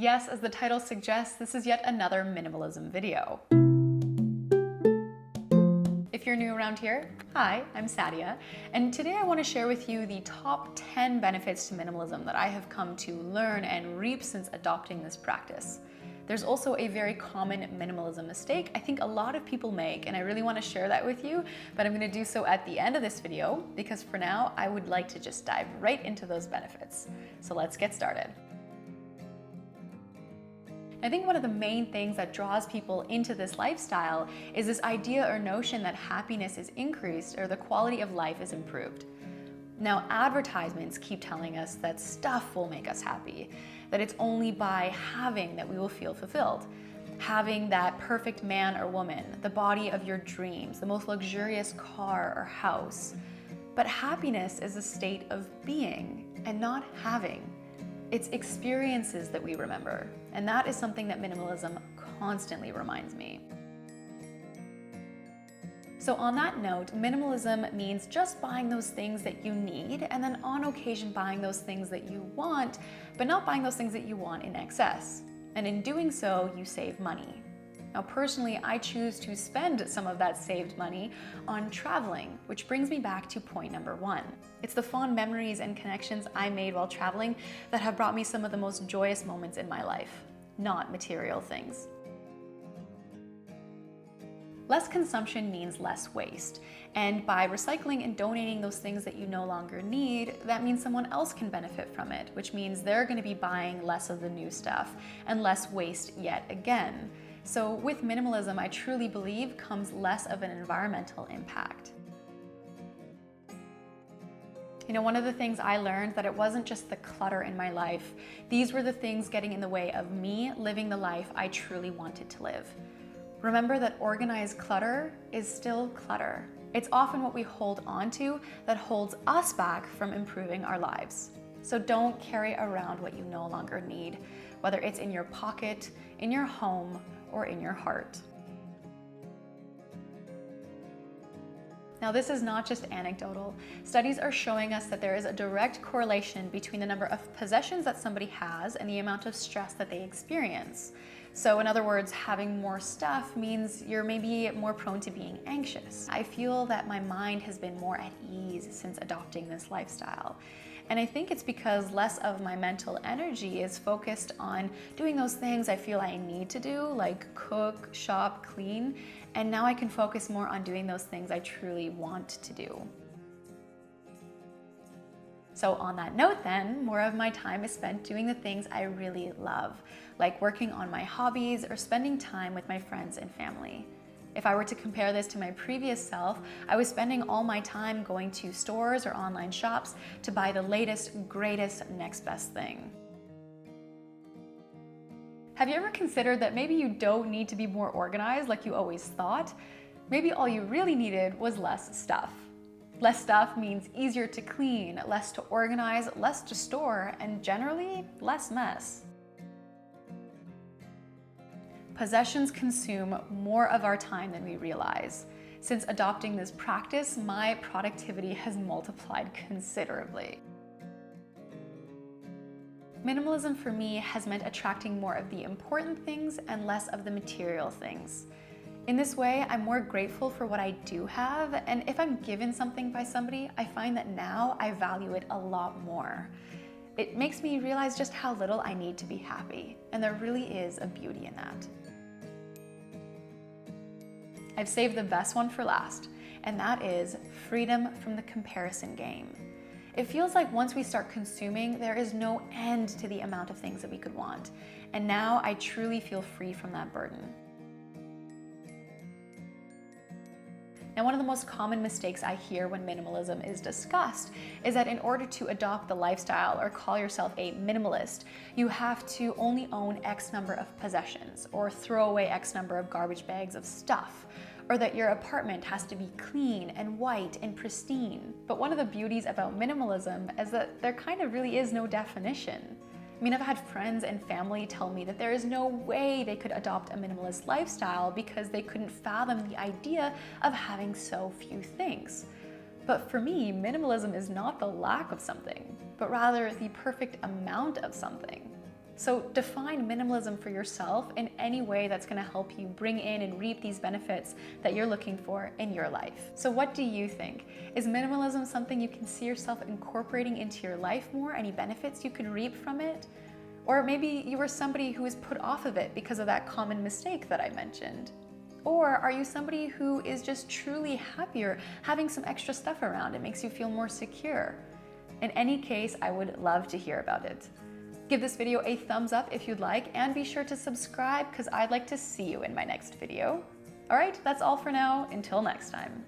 Yes, as the title suggests, this is yet another minimalism video. If you're new around here, hi, I'm Sadia, and today I want to share with you the top 10 benefits to minimalism that I have come to learn and reap since adopting this practice. There's also a very common minimalism mistake I think a lot of people make, and I really want to share that with you, but I'm going to do so at the end of this video because for now I would like to just dive right into those benefits. So let's get started. I think one of the main things that draws people into this lifestyle is this idea or notion that happiness is increased or the quality of life is improved. Now, advertisements keep telling us that stuff will make us happy, that it's only by having that we will feel fulfilled. Having that perfect man or woman, the body of your dreams, the most luxurious car or house. But happiness is a state of being and not having. It's experiences that we remember, and that is something that minimalism constantly reminds me. So on that note, minimalism means just buying those things that you need and then on occasion buying those things that you want, but not buying those things that you want in excess. And in doing so, you save money. Now personally, I choose to spend some of that saved money on traveling, which brings me back to point number one. It's the fond memories and connections I made while traveling that have brought me some of the most joyous moments in my life, not material things. Less consumption means less waste, and by recycling and donating those things that you no longer need, that means someone else can benefit from it, which means they're going to be buying less of the new stuff and less waste yet again. So with minimalism, I truly believe comes less of an environmental impact. You know, one of the things I learned that it wasn't just the clutter in my life. These were the things getting in the way of me living the life I truly wanted to live. Remember that organized clutter is still clutter. It's often what we hold on to that holds us back from improving our lives. So don't carry around what you no longer need, whether it's in your pocket, in your home, or in your heart. Now, this is not just anecdotal. Studies are showing us that there is a direct correlation between the number of possessions that somebody has and the amount of stress that they experience. So in other words, having more stuff means you're maybe more prone to being anxious. I feel that my mind has been more at ease since adopting this lifestyle. And I think it's because less of my mental energy is focused on doing those things I feel I need to do, like cook, shop, clean, and now I can focus more on doing those things I truly want to do. So on that note then, more of my time is spent doing the things I really love, like working on my hobbies or spending time with my friends and family. If I were to compare this to my previous self, I was spending all my time going to stores or online shops to buy the latest, greatest, next best thing. Have you ever considered that maybe you don't need to be more organized like you always thought? Maybe all you really needed was less stuff. Less stuff means easier to clean, less to organize, less to store, and generally, less mess. Possessions consume more of our time than we realize. Since adopting this practice, my productivity has multiplied considerably. Minimalism for me has meant attracting more of the important things and less of the material things. In this way, I'm more grateful for what I do have, and if I'm given something by somebody, I find that now I value it a lot more. It makes me realize just how little I need to be happy, and there really is a beauty in that. I've saved the best one for last, and that is freedom from the comparison game. It feels like once we start consuming, there is no end to the amount of things that we could want, and now I truly feel free from that burden. Now, one of the most common mistakes I hear when minimalism is discussed is that in order to adopt the lifestyle or call yourself a minimalist, you have to only own X number of possessions or throw away X number of garbage bags of stuff, or that your apartment has to be clean and white and pristine. But one of the beauties about minimalism is that there kind of really is no definition. I mean, I've had friends and family tell me that there is no way they could adopt a minimalist lifestyle because they couldn't fathom the idea of having so few things. But for me, minimalism is not the lack of something, but rather the perfect amount of something. So define minimalism for yourself in any way that's going to help you bring in and reap these benefits that you're looking for in your life. So what do you think? Is minimalism something you can see yourself incorporating into your life more? Any benefits you could reap from it? Or maybe you were somebody who is put off of it because of that common mistake that I mentioned. Or are you somebody who is just truly happier having some extra stuff around? It makes you feel more secure. In any case, I would love to hear about it. Give this video a thumbs up if you'd like, and be sure to subscribe because I'd like to see you in my next video. All right, that's all for now. Until next time.